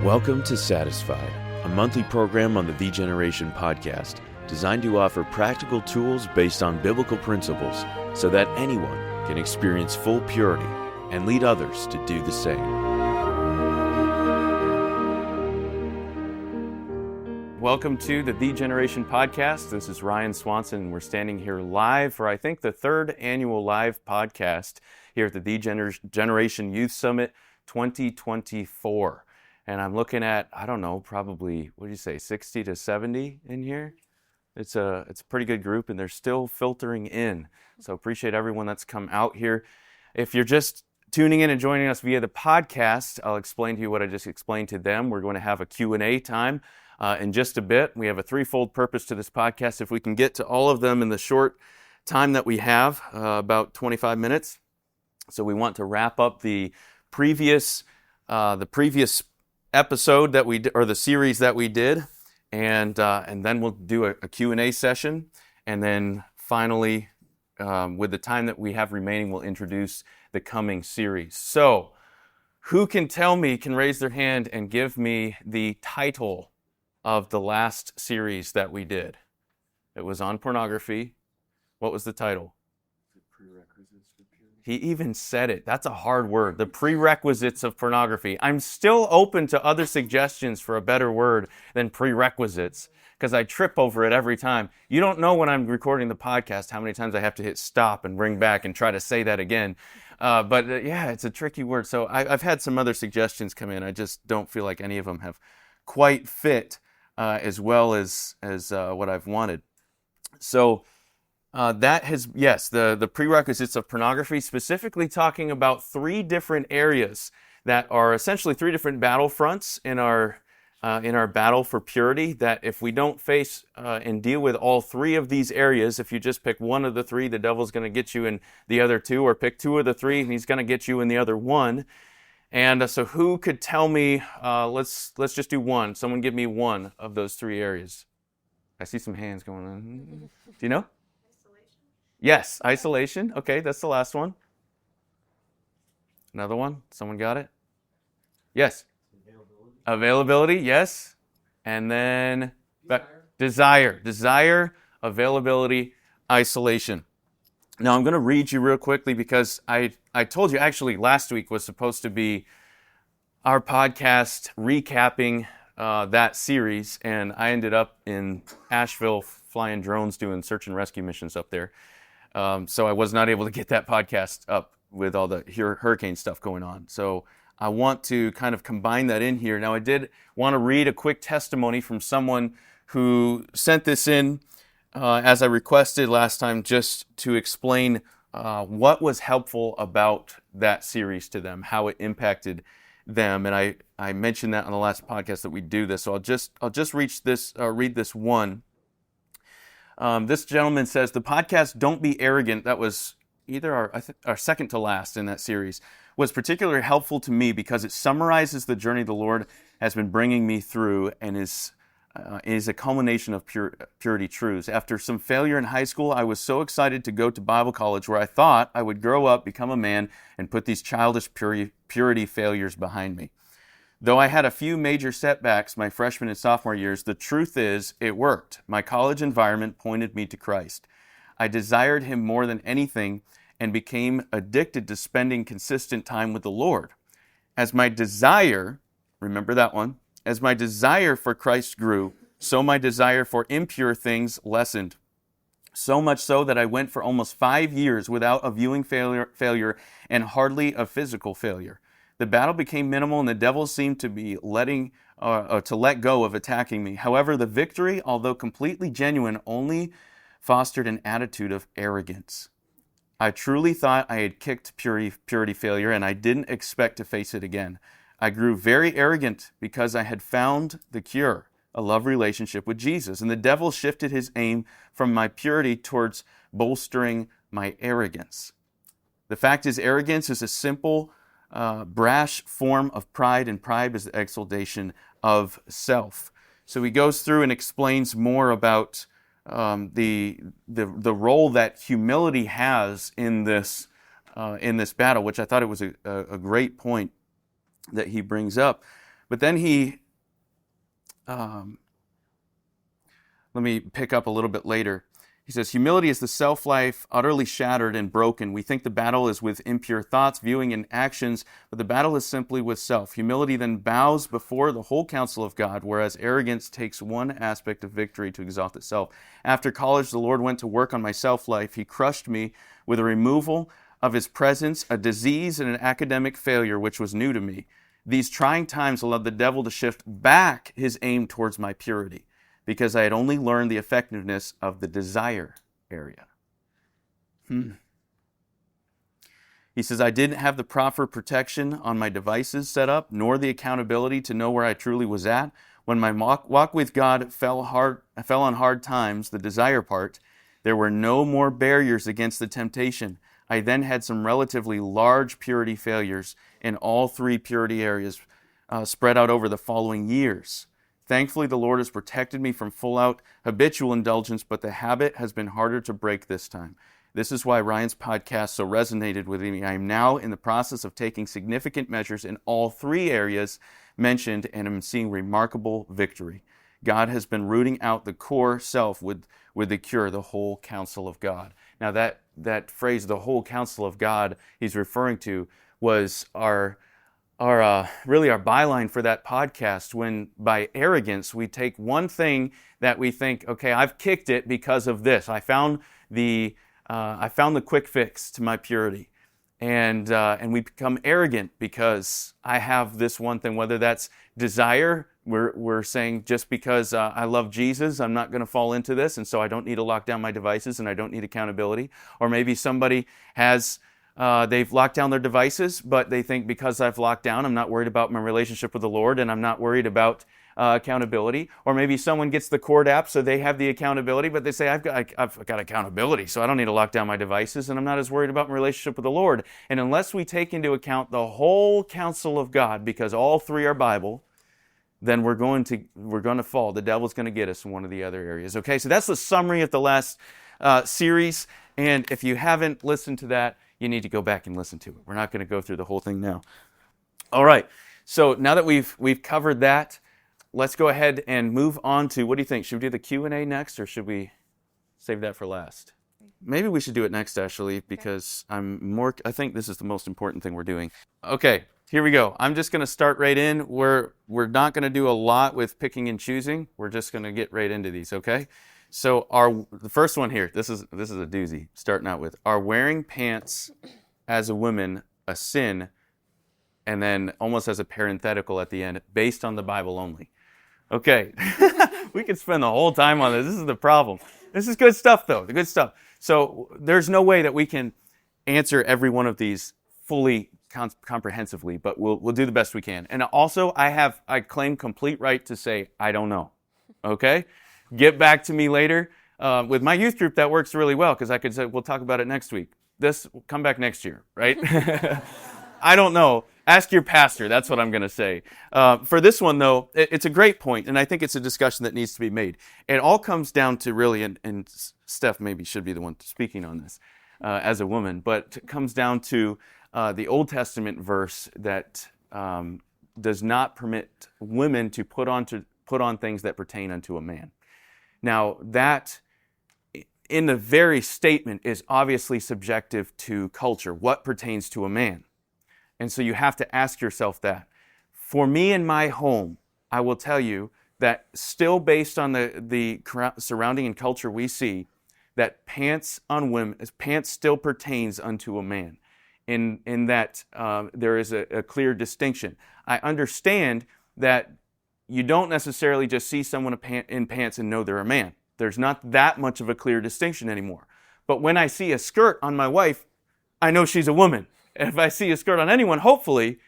Welcome to Satisfied, a monthly program on the Generation podcast, designed to offer practical tools based on biblical principles so that anyone can experience full purity and lead others to do the same. Welcome to the Generation podcast. This is Ryan Swanson. We're standing here live for, I think, the third annual live podcast here at the Generation Youth Summit 2024. And I'm looking at, I don't know, probably, what do you say, 60 to 70 in here? It's a pretty good group, and they're still filtering in. So appreciate everyone that's come out here. If you're just tuning in and joining us via the podcast, I'll explain to you what I just explained to them. We're going to have a Q&A time in just a bit. We have a threefold purpose to this podcast. If we can get to all of them in the short time that we have, about 25 minutes. So we want to wrap up the previous episode that we did, or the series that we did, and then we'll do a Q&A session, and then finally, with the time that we have remaining, we'll introduce the coming series. So, who can raise their hand and give me the title of the last series that we did? It was on pornography. What was the title? The Prerequisites for Pornography. He even said it. That's a hard word. The Prerequisites of Pornography. I'm still open to other suggestions for a better word than prerequisites, because I trip over it every time. You don't know when I'm recording the podcast how many times I have to hit stop and bring back and try to say that again. But it's a tricky word. So I've had some other suggestions come in. I just don't feel like any of them have quite fit as well as what I've wanted. So that has, the Prerequisites of Pornography, specifically talking about three different areas that are essentially three different battlefronts in our battle for purity, that if we don't face and deal with all three of these areas, if you just pick one of the three, the devil's going to get you in the other two, or pick two of the three, and he's going to get you in the other one. And so who could tell me, let's just do one. Someone give me one of those three areas. I see some hands going on. Do you know? Yes, isolation. Okay, that's the last one. Another one? Someone got it? Yes. Availability, yes. And then desire, availability, isolation. Now I'm going to read you real quickly, because I told you actually last week was supposed to be our podcast recapping that series, and I ended up in Asheville flying drones doing search and rescue missions up there. So I was not able to get that podcast up with all the hurricane stuff going on. So I want to kind of combine that in here. Now, I did want to read a quick testimony from someone who sent this in as I requested last time, just to explain what was helpful about that series to them, how it impacted them. And I mentioned that on the last podcast that we do this. So I'll just read this one. This gentleman says, the podcast Don't Be Arrogant, that was either our second to last in that series, was particularly helpful to me because it summarizes the journey the Lord has been bringing me through, and is a culmination of purity truths. After some failure in high school, I was so excited to go to Bible college, where I thought I would grow up, become a man, and put these childish purity failures behind me. Though I had a few major setbacks my freshman and sophomore years, the truth is it worked. My college environment pointed me to Christ. I desired Him more than anything and became addicted to spending consistent time with the Lord. As my desire, remember that one, as my desire for Christ grew, so my desire for impure things lessened. So much so that I went for almost 5 years without a viewing failure and hardly a physical failure. The battle became minimal, and the devil seemed to be to let go of attacking me. However, the victory, although completely genuine, only fostered an attitude of arrogance. I truly thought I had kicked purity failure, and I didn't expect to face it again. I grew very arrogant because I had found the cure, a love relationship with Jesus, and the devil shifted his aim from my purity towards bolstering my arrogance. The fact is, arrogance is a simple, brash form of pride, and pride is the exaltation of self. So he goes through and explains more about the role that humility has in this battle, which I thought it was a great point that he brings up. But then let me pick up a little bit later. He says, humility is the self-life utterly shattered and broken. We think the battle is with impure thoughts, viewing, and actions, but the battle is simply with self. Humility then bows before the whole counsel of God, whereas arrogance takes one aspect of victory to exalt itself. After college, the Lord went to work on my self-life. He crushed me with a removal of His presence, a disease, and an academic failure, which was new to me. These trying times allowed the devil to shift back his aim towards my purity, because I had only learned the effectiveness of the desire area. He says, I didn't have the proper protection on my devices set up, nor the accountability to know where I truly was at. When my walk with God fell on hard times, the desire part, there were no more barriers against the temptation. I then had some relatively large purity failures in all three purity areas spread out over the following years. Thankfully, the Lord has protected me from full-out habitual indulgence, but the habit has been harder to break this time. This is why Ryan's podcast so resonated with me. I am now in the process of taking significant measures in all three areas mentioned, and I'm seeing remarkable victory. God has been rooting out the core self with the cure, the whole counsel of God. Now that phrase, the whole counsel of God, he's referring to was our byline for that podcast, when by arrogance we take one thing that we think, okay, I've kicked it because of this. I found the quick fix to my purity, and we become arrogant because I have this one thing. Whether that's desire, we're saying just because I love Jesus, I'm not going to fall into this, and so I don't need to lock down my devices, and I don't need accountability. Or maybe somebody has. They've locked down their devices, but they think because I've locked down, I'm not worried about my relationship with the Lord, and I'm not worried about accountability. Or maybe someone gets the Cord app, so they have the accountability, but they say, I've got accountability, so I don't need to lock down my devices, and I'm not as worried about my relationship with the Lord. And unless we take into account the whole counsel of God, because all three are Bible, then we're going to fall. The devil's going to get us in one of the other areas. Okay, so that's the summary of the last series. And if you haven't listened to that, you need to go back and listen to it. We're not going to go through the whole thing now. All right. So now that we've covered that, let's go ahead and move on to, what do you think? Should we do the Q&A next, or should we save that for last? Maybe we should do it next, Ashley, because I think this is the most important thing we're doing. Okay, here we go. I'm just going to start right in. We're not going to do a lot with picking and choosing. We're just going to get right into these, okay? So the first one here, this is a doozy, starting out with, are wearing pants as a woman a sin? And then almost as a parenthetical at the end, based on the Bible only. Okay, we could spend the whole time on this. This is the problem. This is good stuff, though, the good stuff. So there's no way that we can answer every one of these fully comprehensively, but we'll do the best we can. And also, I claim complete right to say, I don't know, okay? Get back to me later. With my youth group, that works really well, because I could say, we'll talk about it next week. Come back next year, right? I don't know. Ask your pastor. That's what I'm going to say. For this one, though, it's a great point, and I think it's a discussion that needs to be made. It all comes down to really, and Steph maybe should be the one speaking on this as a woman, but it comes down to the Old Testament verse that does not permit women to put on things that pertain unto a man. Now, that in the very statement is obviously subjective to culture, what pertains to a man. And so you have to ask yourself that. For me in my home, I will tell you that still based on the surrounding and culture we see, that pants still pertains unto a man, in that there is a clear distinction. I understand that you don't necessarily just see someone in pants and know they're a man. There's not that much of a clear distinction anymore. But when I see a skirt on my wife, I know she's a woman. And if I see a skirt on anyone, hopefully,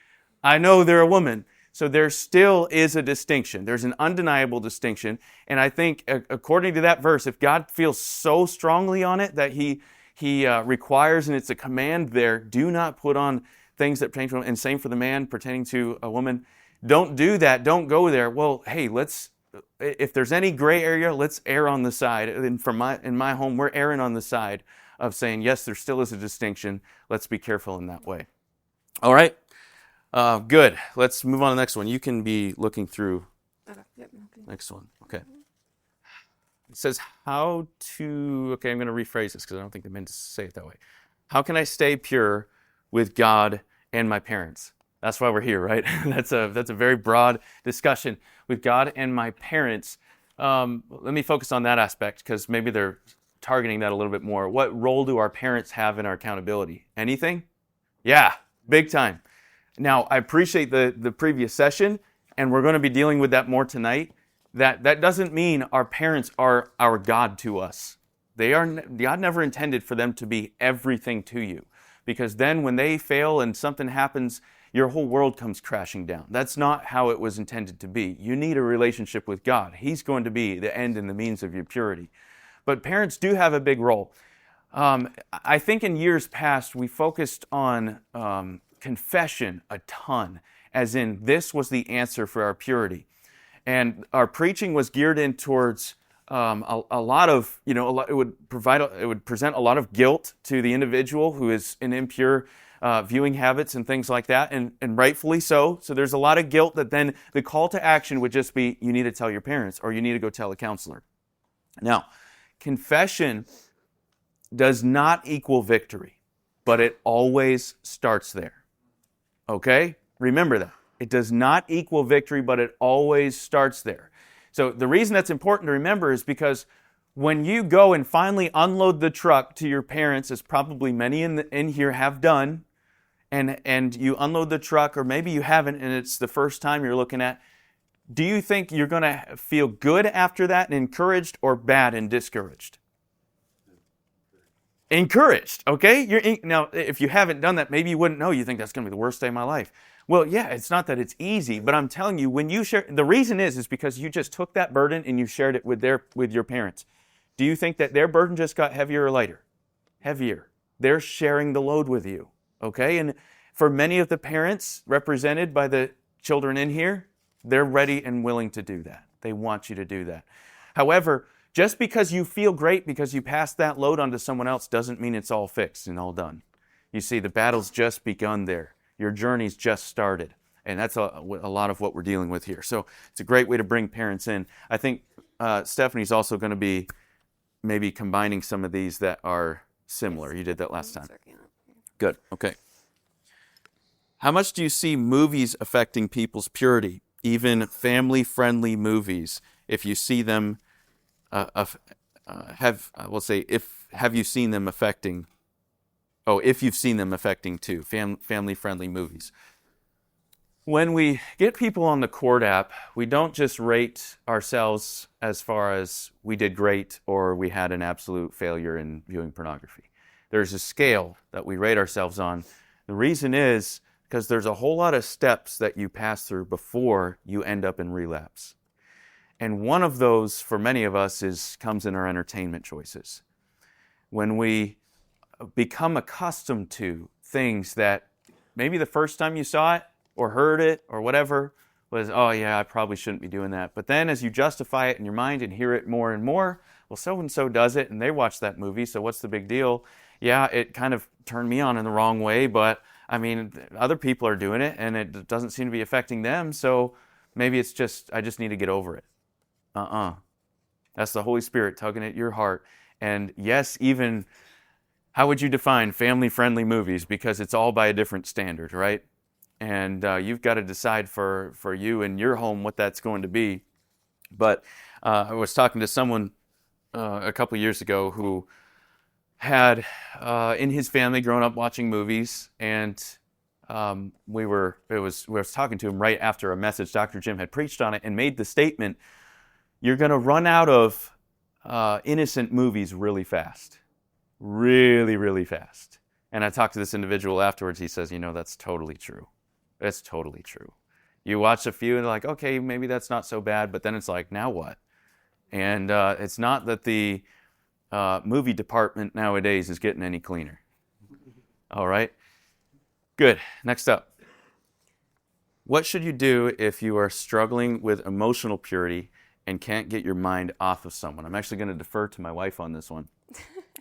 I know they're a woman. So there still is a distinction. There's an undeniable distinction. And I think, according to that verse, if God feels so strongly on it that He requires, and it's a command there, do not put on things that pertain to him, and same for the man pertaining to a woman. Don't do that. Don't go there. Well, hey, if there's any gray area, let's err on the side. And in my home, we're erring on the side of saying, yes, there still is a distinction. Let's be careful in that way. All right. Good. Let's move on to the next one. You can be looking through Yep, okay. next one. Okay. It says how to, okay, I'm going to rephrase this because I don't think they meant to say it that way. How can I stay pure with God and my parents? That's why we're here, right? That's a very broad discussion with God and my parents. Let me focus on that aspect because maybe they're targeting that a little bit more. What role do our parents have in our accountability? Anything? Yeah, big time. Now, I appreciate the previous session, and we're going to be dealing with that more tonight. That doesn't mean our parents are our God to us. God never intended for them to be everything to you, because then when they fail and something happens, your whole world comes crashing down. That's not how it was intended to be. You need a relationship with God. He's going to be the end and the means of your purity. But parents do have a big role. I think in years past, we focused on confession a ton, as in this was the answer for our purity. And our preaching was geared in towards a lot of, it would present a lot of guilt to the individual who is in impure viewing habits and things like that, and rightfully so. So there's a lot of guilt that then the call to action would just be, you need to tell your parents or you need to go tell a counselor. Now, confession does not equal victory, but it always starts there. Okay? Remember that. It does not equal victory, but it always starts there. So the reason that's important to remember is because when you go and finally unload the truck to your parents, as probably many in here have done, and you unload the truck, or maybe you haven't, and it's the first time you're looking at, do you think you're going to feel good after that and encouraged, or bad and discouraged? Encouraged, okay? Now, if you haven't done that, maybe you wouldn't know. You think that's going to be the worst day of my life. Well, yeah, it's not that it's easy, but I'm telling you, when you share, the reason is because you just took that burden and you shared it with your parents. Do you think that their burden just got heavier or lighter? Heavier. They're sharing the load with you, okay? And for many of the parents represented by the children in here, they're ready and willing to do that. They want you to do that. However, just because you feel great because you passed that load onto someone else doesn't mean it's all fixed and all done. You see, the battle's just begun there. Your journey's just started. And that's a lot of what we're dealing with here. So it's a great way to bring parents in. I think Stephanie's also going to be maybe combining some of these that are similar. You did that last time. Good. Okay. How much do you see movies affecting people's purity, even family-friendly movies, if you see them have you seen them affecting? Oh, if you've seen them affecting too, family-friendly movies. When we get people on the Court app, we don't just rate ourselves as far as we did great or we had an absolute failure in viewing pornography. There's a scale that we rate ourselves on. The reason is because there's a whole lot of steps that you pass through before you end up in relapse. And one of those, for many of us, comes in our entertainment choices. When we become accustomed to things that maybe the first time you saw it or heard it or whatever was, oh yeah, I probably shouldn't be doing that. But then as you justify it in your mind and hear it more and more, well, so-and-so does it and they watch that movie, so what's the big deal? Yeah, it kind of turned me on in the wrong way, but I mean, other people are doing it and it doesn't seem to be affecting them, so maybe it's just, I just need to get over it. That's the Holy Spirit tugging at your heart. And yes, even, how would you define family-friendly movies? Because it's all by a different standard, right? And you've got to decide for you and your home what that's going to be. But I was talking to someone a couple years ago who had in his family grown up watching movies, and we were talking to him right after a message Dr. Jim had preached on it and made the statement, you're going to run out of innocent movies really fast. Really, really fast. And I talked to this individual afterwards. He says, that's totally true. It's totally true. You watch a few and like, okay, maybe that's not so bad, but then it's like, now what? And it's not that the movie department nowadays is getting any cleaner. All right? Good. Next up. What should you do if you are struggling with emotional purity and can't get your mind off of someone? I'm actually going to defer to my wife on this one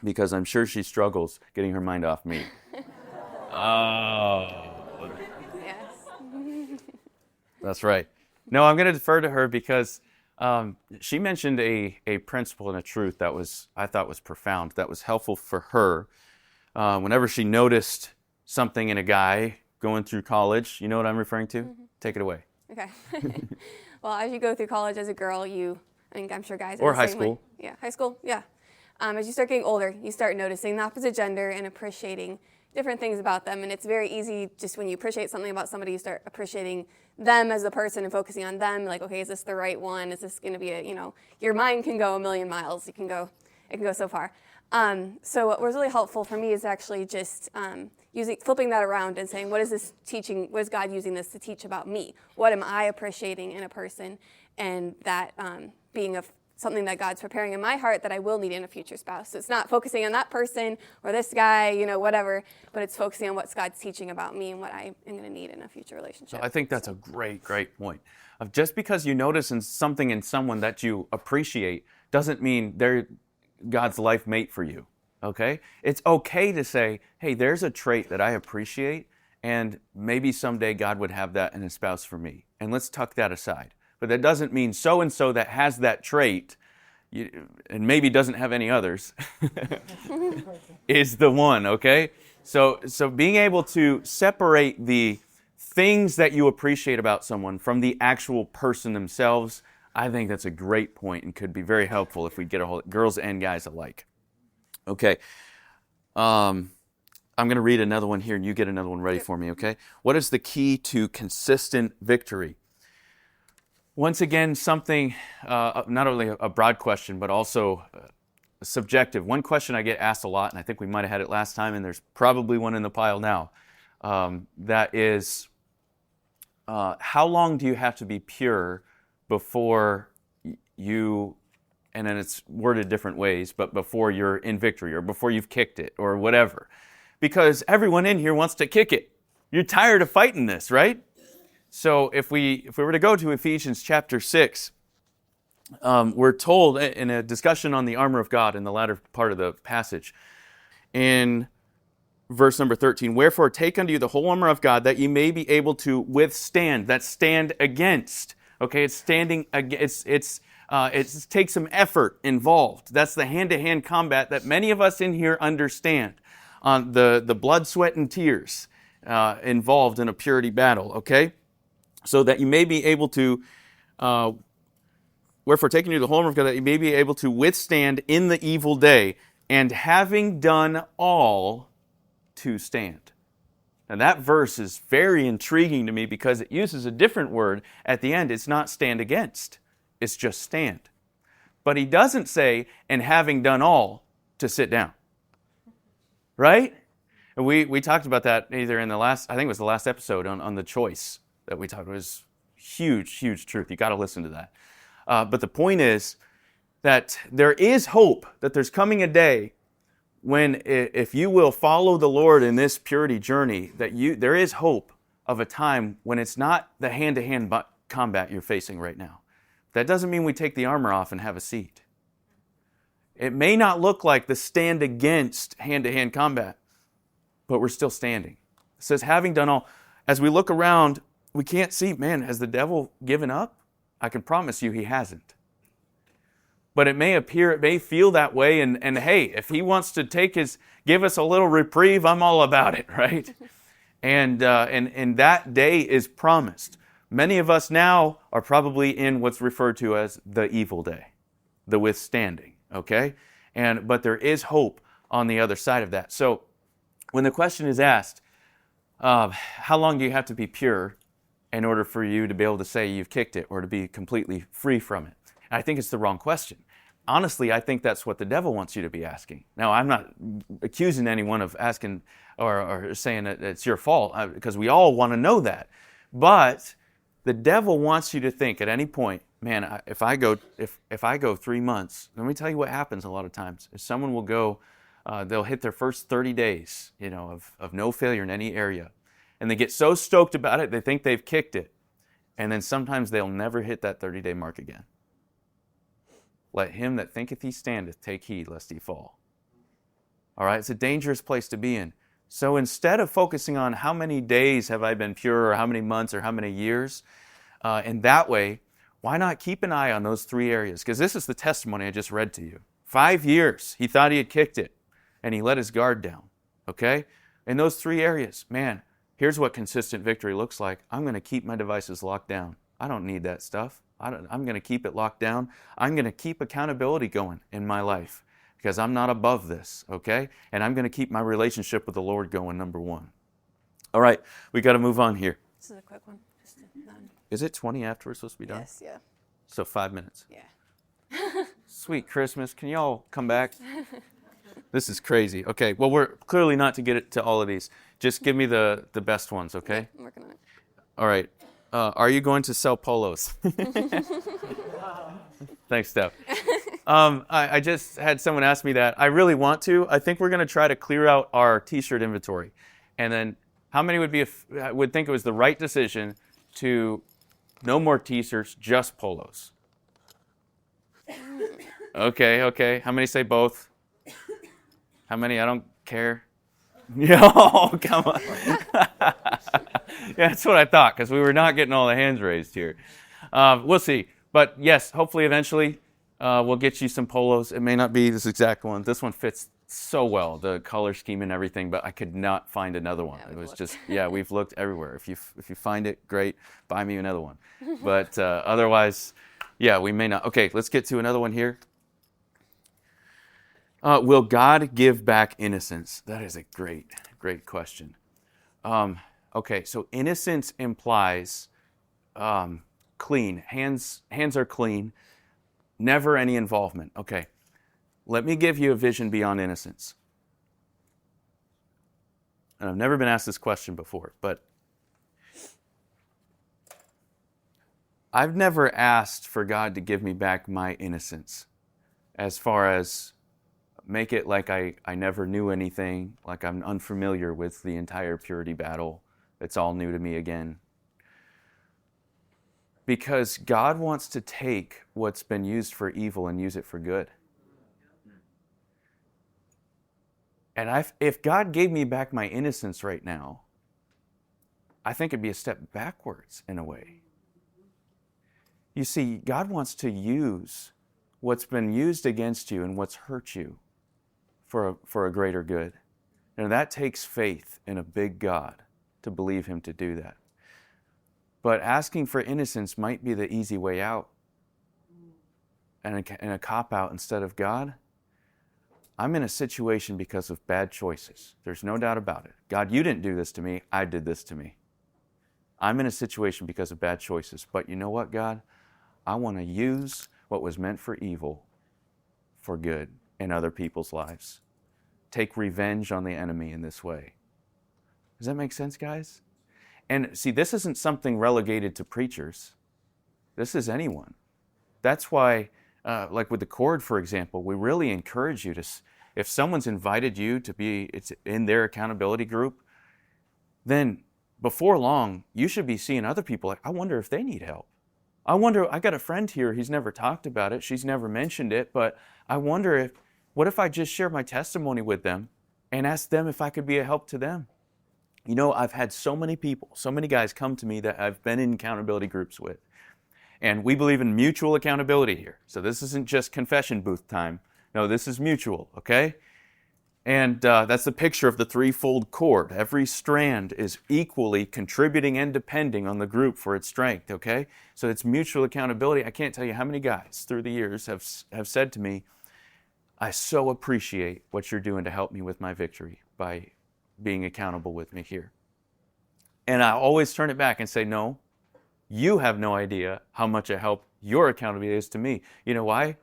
because I'm sure she struggles getting her mind off me. Oh. Yes. That's right. No, I'm going to defer to her because she mentioned a principle and a truth that I thought was profound, that was helpful for her. Whenever she noticed something in a guy going through college, you know what I'm referring to? Mm-hmm. Take it away. Okay. Well, as you go through college as a girl, I'm sure guys are or the high same school. way. Yeah, high school. Yeah. As you start getting older, you start noticing the opposite gender and appreciating different things about them. And it's very easy just when you appreciate something about somebody, you start appreciating them as a person and focusing on them. Like, okay, is this the right one? Is this going to be your mind can go a million miles. It can go so far. So what was really helpful for me is actually just flipping that around and saying, what is this teaching? What is God using this to teach about me? What am I appreciating in a person? And that being something that God's preparing in my heart that I will need in a future spouse. So it's not focusing on that person or this guy, whatever, but it's focusing on what God's teaching about me and what I am going to need in a future relationship. So I think that's a great point. Just because you notice something in someone that you appreciate doesn't mean they're God's life mate for you, okay? It's okay to say, hey, there's a trait that I appreciate, and maybe someday God would have that in a spouse for me, and let's tuck that aside. But that doesn't mean so-and-so that has that trait, and maybe doesn't have any others, is the one, okay? So being able to separate the things that you appreciate about someone from the actual person themselves, I think that's a great point and could be very helpful if we get a hold of girls and guys alike. Okay. I'm going to read another one here, and you get another one ready for me, okay? What is the key to consistent victory? Once again, something, not only a broad question, but also subjective. One question I get asked a lot, and I think we might have had it last time, and there's probably one in the pile now, that is, how long do you have to be pure before you, and then it's worded different ways, but before you're in victory or before you've kicked it or whatever? Because everyone in here wants to kick it. You're tired of fighting this, right? So if we were to go to Ephesians chapter 6, we're told in a discussion on the armor of God in the latter part of the passage, in verse number 13, wherefore take unto you the whole armor of God that ye may be able to withstand, that's stand against. Okay, it's standing against, it takes some effort involved. That's the hand-to-hand combat that many of us in here understand. The blood, sweat, and tears involved in a purity battle, okay? So that you may be able to, wherefore taking you the whole armor of God, that you may be able to withstand in the evil day, and having done all, to stand. Now that verse is very intriguing to me because it uses a different word at the end. It's not stand against, it's just stand. But he doesn't say, and having done all, to sit down. Right? And we talked about that either in the last, I think it was the last episode on the choice that we talked about. It was huge truth. You got to listen to that. But the point is that there is hope, that there's coming a day when, if you will follow the Lord in this purity journey, that there is hope of a time when it's not the hand-to-hand combat you're facing right now. That doesn't mean we take the armor off and have a seat. It may not look like the stand against hand-to-hand combat, but we're still standing. It says, having done all, as we look around, we can't see, man, has the devil given up? I can promise you he hasn't. But it may feel that way, and hey, if he wants to give us a little reprieve, I'm all about it, right? And that day is promised. Many of us now are probably in what's referred to as the evil day, the withstanding, okay? But there is hope on the other side of that. So when the question is asked, how long do you have to be pure in order for you to be able to say you've kicked it or to be completely free from it? I think it's the wrong question. Honestly, I think that's what the devil wants you to be asking. Now, I'm not accusing anyone of asking or saying that it's your fault, because we all want to know that. But the devil wants you to think at any point, man, if I go 3 months, let me tell you what happens a lot of times. If someone will go, they'll hit their first 30 days, of no failure in any area. And they get so stoked about it, they think they've kicked it. And then sometimes they'll never hit that 30-day mark again. Let him that thinketh he standeth take heed lest he fall. All right, it's a dangerous place to be in. So instead of focusing on how many days have I been pure, or how many months, or how many years, And that way, why not keep an eye on those 3 areas? Because this is the testimony I just read to you. 5 years, he thought he had kicked it, and he let his guard down, okay? In those 3 areas, man, here's what consistent victory looks like. I'm going to keep my devices locked down. I don't need that stuff. I'm going to keep it locked down. I'm going to keep accountability going in my life because I'm not above this, okay? And I'm going to keep my relationship with the Lord going, number 1. All right, we got to move on here. This is a quick one. Just none. Is it 20 after we're supposed to be done? Yes, yeah. So 5 minutes. Yeah. Sweet Christmas. Can y'all come back? This is crazy. Okay, well, we're clearly not to get it to all of these. Just give me the best ones, okay? I'm working on it. All right. Are you going to sell polos? Thanks, Steph. I just had someone ask me that. I really want to. I think we're going to try to clear out our T-shirt inventory. And then how many would think it was the right decision to no more T-shirts, just polos? Okay. How many say both? How many? I don't care. Oh, come on. Yeah, that's what I thought, because we were not getting all the hands raised here. We'll see. But yes, hopefully eventually we'll get you some polos. It may not be this exact one. This one fits so well, the color scheme and everything, but I could not find another one. It was just, we've looked everywhere. If you find it, great, buy me another one. But otherwise, we may not. Okay, let's get to another one here. Will God give back innocence? That is a great question. Okay, so innocence implies clean. Hands are clean. Never any involvement. Okay, let me give you a vision beyond innocence. And I've never been asked this question before, but I've never asked for God to give me back my innocence as far as make it like I never knew anything, like I'm unfamiliar with the entire purity battle. It's all new to me again. Because God wants to take what's been used for evil and use it for good. And if God gave me back my innocence right now, I think it'd be a step backwards in a way. You see, God wants to use what's been used against you and what's hurt you for a greater good. And that takes faith in a big God to believe Him to do that. But asking for innocence might be the easy way out and a cop-out instead of God. I'm in a situation because of bad choices. There's no doubt about it. God, you didn't do this to me. I did this to me. I'm in a situation because of bad choices. But you know what, God? I want to use what was meant for evil for good in other people's lives. Take revenge on the enemy in this way. Does that make sense, guys? And see, this isn't something relegated to preachers. This is anyone. That's why, like with the cord, for example, we really encourage you to, if someone's invited you to be in their accountability group, then before long, you should be seeing other people like, I wonder if they need help. I got a friend here, he's never talked about it, she's never mentioned it, but I wonder what if I just share my testimony with them and ask them if I could be a help to them? You know, I've had so many people, so many guys come to me that I've been in accountability groups with. And we believe in mutual accountability here. So this isn't just confession booth time. No, this is mutual, okay? And that's the picture of the threefold cord. Every strand is equally contributing and depending on the group for its strength, okay? So it's mutual accountability. I can't tell you how many guys through the years have said to me, I so appreciate what you're doing to help me with my victory by being accountable with me here. And I always turn it back and say, no, you have no idea how much a help your accountability is to me. You know why?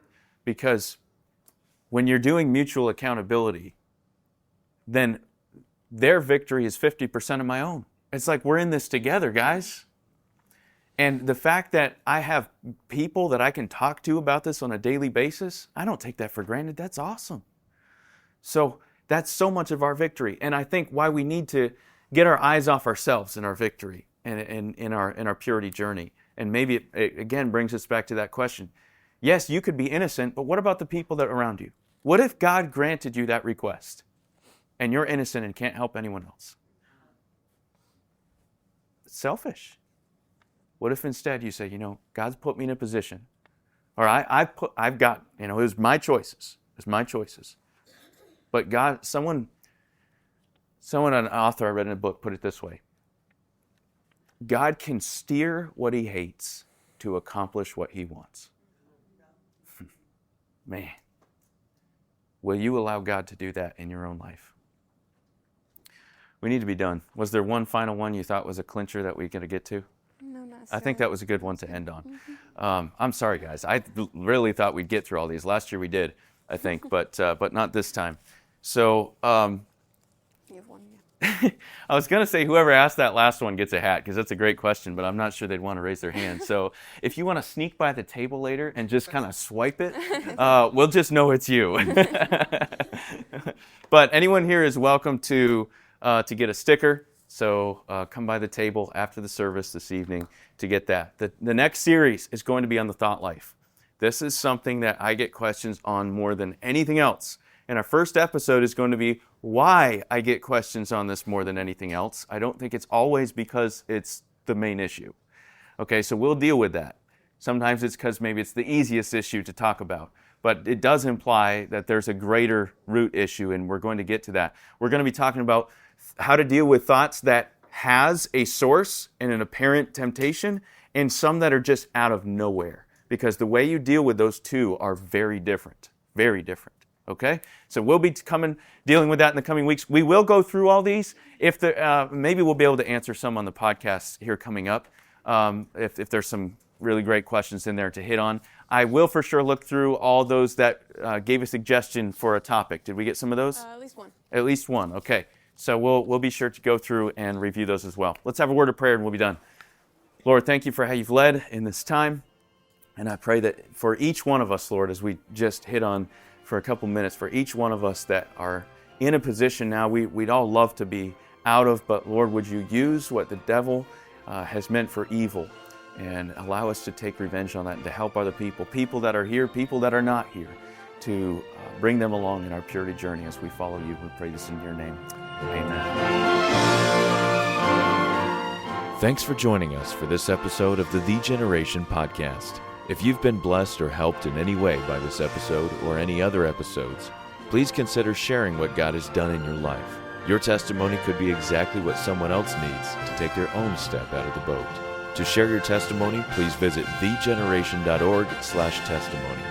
Because when you're doing mutual accountability, then their victory is 50% of my own. It's like we're in this together, guys. And the fact that I have people that I can talk to about this on a daily basis, I don't take that for granted. That's awesome. So that's so much of our victory. And I think why we need to get our eyes off ourselves in our victory and in our purity journey. And maybe it again brings us back to that question. Yes, you could be innocent, but what about the people that are around you? What if God granted you that request and you're innocent and can't help anyone else? It's selfish. What if instead you say, God's put me in a position, or I've got, it was my choices. It's my choices. But God, someone, an author I read in a book, put it this way. God can steer what he hates to accomplish what he wants. Man, will you allow God to do that in your own life? We need to be done. Was there one final one you thought was a clincher that we're going to get to? No, not I think that was a good one to end on. I'm sorry, guys. I really thought we'd get through all these. Last year we did, I think, but not this time. So You have one, yeah. I was going to say whoever asked that last one gets a hat, because that's a great question, but I'm not sure they'd want to raise their hand. So if you want to sneak by the table later and just kind of swipe it, we'll just know it's you. But anyone here is welcome to get a sticker. So come by the table after the service this evening to get that. The next series is going to be on the thought life. This is something that I get questions on more than anything else. And our first episode is going to be why I get questions on this more than anything else. I don't think it's always because it's the main issue. Okay, so we'll deal with that. Sometimes it's because maybe it's the easiest issue to talk about. But it does imply that there's a greater root issue, and we're going to get to that. We're going to be talking about how to deal with thoughts that has a source and an apparent temptation, and some that are just out of nowhere. Because the way you deal with those two are very different. Very different. Okay? So we'll be dealing with that in the coming weeks. We will go through all these. Maybe we'll be able to answer some on the podcast here coming up, if there's some really great questions in there to hit on. I will for sure look through all those that gave a suggestion for a topic. Did we get some of those? At least one. At least one. Okay. So we'll be sure to go through and review those as well. Let's have a word of prayer and we'll be done. Lord, thank you for how you've led in this time. And I pray that for each one of us, Lord, as we just hit on for a couple minutes, for each one of us that are in a position now we'd all love to be out of, but Lord, would you use what the devil has meant for evil and allow us to take revenge on that and to help other people that are here, people that are not here, to bring them along in our purity journey as we follow you. We pray this in your name. Amen. Thanks for joining us for this episode of the Generation Podcast. If you've been blessed or helped in any way by this episode or any other episodes, please consider sharing what God has done in your life. Your testimony could be exactly what someone else needs to take their own step out of the boat. To share your testimony, please visit thegeneration.org/testimony.